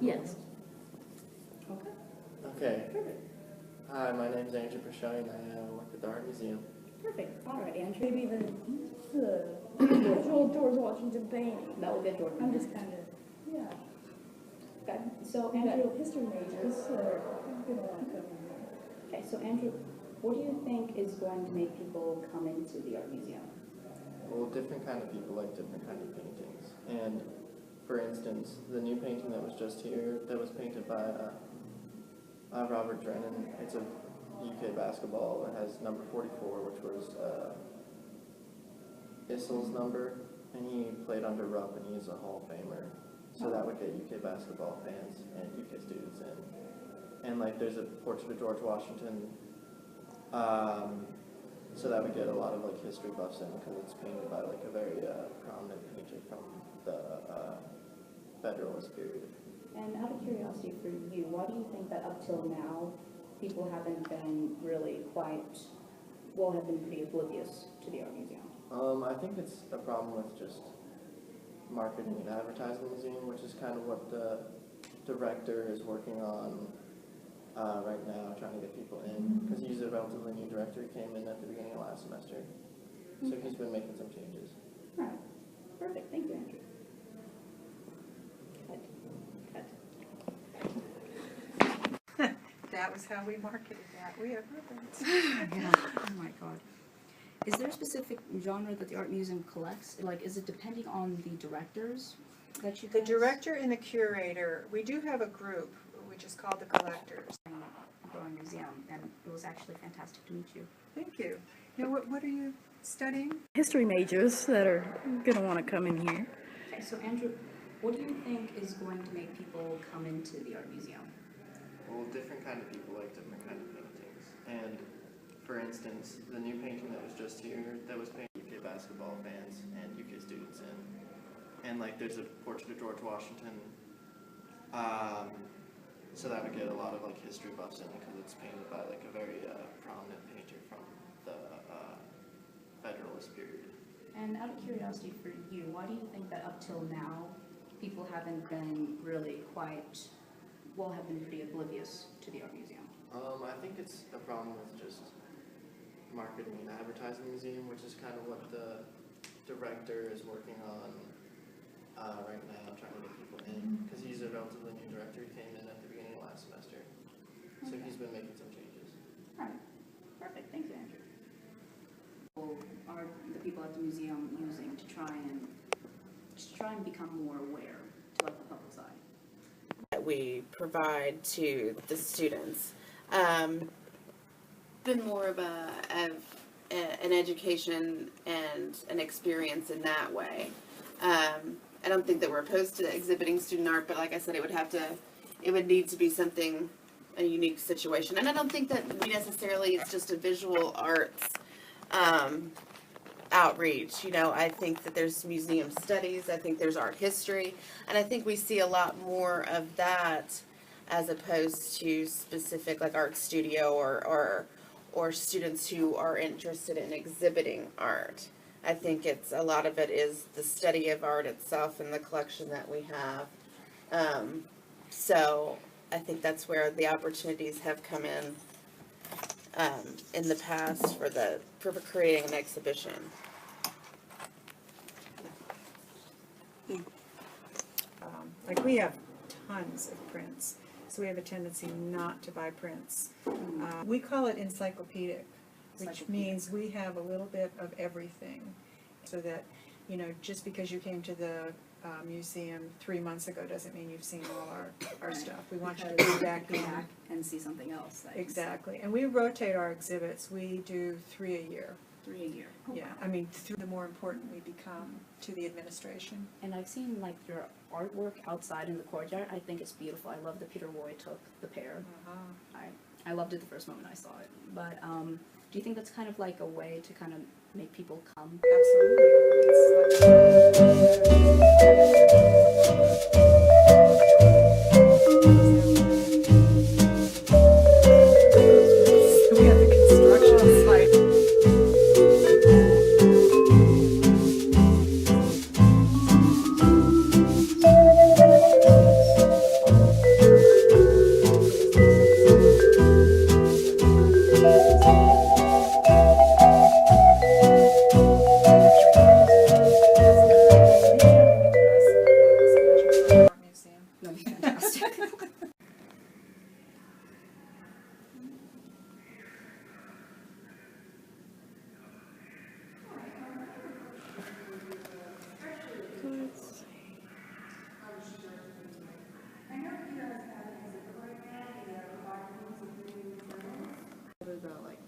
Yes. Okay. Okay. Perfect. Hi, my name's Andrew Prashone. I work at the Art Museum. Perfect. All right, Andrew. Maybe the George Washington painting. That will get Jordan. I'm just kind of, yeah. Okay. So We got Andrew. history majors that are gonna want to come in here. Okay. So Andrew, what do you think is going to make people come into the art museum? Well, different kind of people like different kind of paintings. And for instance, the new painting that was just here, that was painted by Robert Drennan. It's a UK basketball. It has number 44, which was Issel's number, and he played under Rupp, and he's a Hall of Famer. So that would get UK basketball fans and UK students in. And like, there's a portrait of George Washington. So that would get a lot of like history buffs in because it's painted by like a very prominent painter from the Federalist period. And out of curiosity for you, why do you think that up till now, people haven't been really have been pretty oblivious to the art museum? I think it's a problem with just marketing and advertising the museum, which is kind of what the director is working on right now, trying to get people in, because he's a relatively new director. He came in at the beginning of last semester, so he's been making some changes. All right. Perfect. Thank you, Andrew. Cut. That was how we marketed that. We have ribbons. Yeah. Oh my God. Is there a specific genre that the art museum collects? Like, is it depending on the directors that you The guys? director and the curator, we do have a group, which is called the Collectors. Art museum, and it was actually fantastic to meet you. Thank you. Now, what are you studying? History majors that are gonna want to come in here. Okay, so Andrew, what do you think is going to make people come into the art museum? Well, different kind of people like different kind of paintings. And for instance, the new painting that was just here, that was painted UK basketball fans and UK students in. And like, there's a portrait of George Washington. So that would get a lot of like history buffs in because it's painted by like a very prominent painter from the Federalist period. And out of curiosity for you, why do you think that up till now, people haven't been really have been pretty oblivious to the art museum? I think it's a problem with just marketing and advertising the museum, which is kind of what the director is working on right now, trying to get people in, because he's a relatively new director. He came in at the beginning of last semester, so he's been making some changes. All right. Perfect. Thank you, Andrew. What are the people at the museum using to try and become more aware to like the public's eye? That we provide to the students. Been more of an education and an experience in that way. I don't think that we're opposed to exhibiting student art, but like I said, it would need to be something, a unique situation. And I don't think that we necessarily, it's just a visual arts outreach. You know, I think that there's museum studies, I think there's art history, and I think we see a lot more of that as opposed to specific like art studio or students who are interested in exhibiting art. I think a lot of it is the study of art itself and the collection that we have. So I think that's where the opportunities have come in the past for creating an exhibition. Like, we have tons of prints, so we have a tendency not to buy prints. We call it encyclopedic, which means we have a little bit of everything, so that, you know, just because you came to the museum 3 months ago doesn't mean you've seen all our stuff. We want you to go back and see something else. Exactly. And we rotate our exhibits. We do 3 a year. 3 a year. Yeah, I mean, the more important we become to the administration. And I've seen like your artwork outside in the courtyard. I think it's beautiful. I love that Peter Roy took the pear. I loved it the first moment I saw it. But do you think that's kind of like a way to kind of make people come? We have the construction site. with like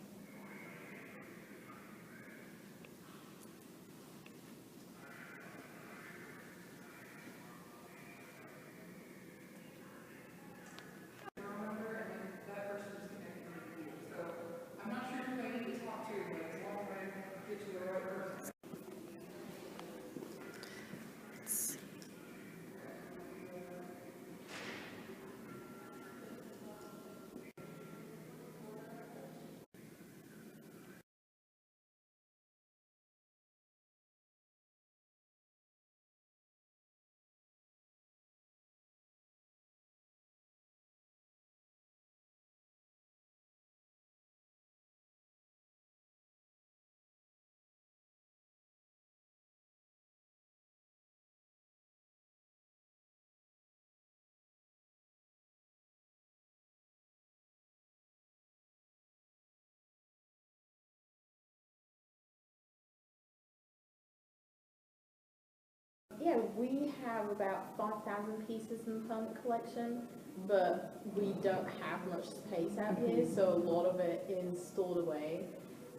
Yeah, we have about 5,000 pieces in the permanent collection, but we don't have much space out here, so a lot of it is stored away.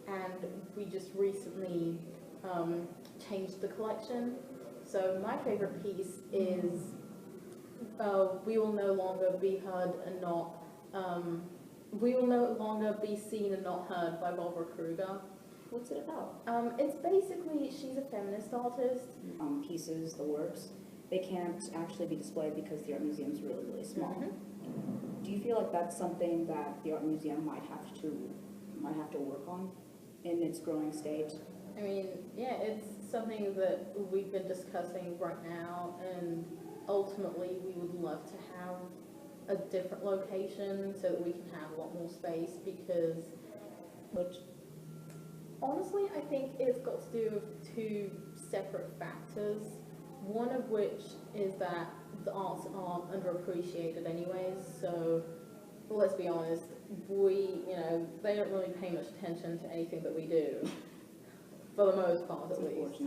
And we just recently changed the collection. So my favorite piece is We Will No Longer Be Heard and Not, We Will No Longer Be Seen and Not Heard by Barbara Kruger. What's it about? It's basically, she's a feminist artist. Pieces, the works, they can't actually be displayed because the art museum is really, really small. Do you feel like that's something that the art museum might have to work on in its growing stage? I mean, yeah, it's something that we've been discussing right now, and ultimately we would love to have a different location so that we can have a lot more space, because honestly, I think it's got to do with two separate factors. One of which is that the arts are underappreciated anyways, so let's be honest, they don't really pay much attention to anything that we do, for the most part at least.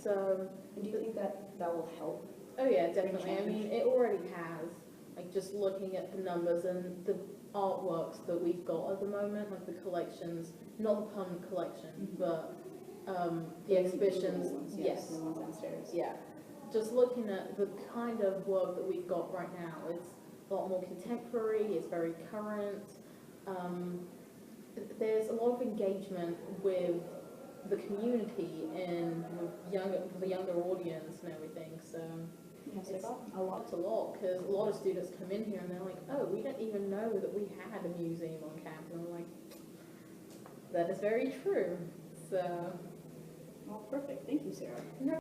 So, And do you think that will help? oh yeah, definitely. I mean, it already has. Like, just looking at the numbers and the artworks that we've got at the moment, like the collections, not the permanent collection, but the exhibitions, yes. The ones downstairs. Yeah, just looking at the kind of work that we've got right now, it's a lot more contemporary, it's very current. There's a lot of engagement with the community and with the younger audience and everything, so Yes, it's a lot. it's a lot, because a lot of students come in here and they're like, oh, we didn't even know that we had a museum on campus, and I'm like, that is very true, so. Well, perfect. Thank you, Sarah. No.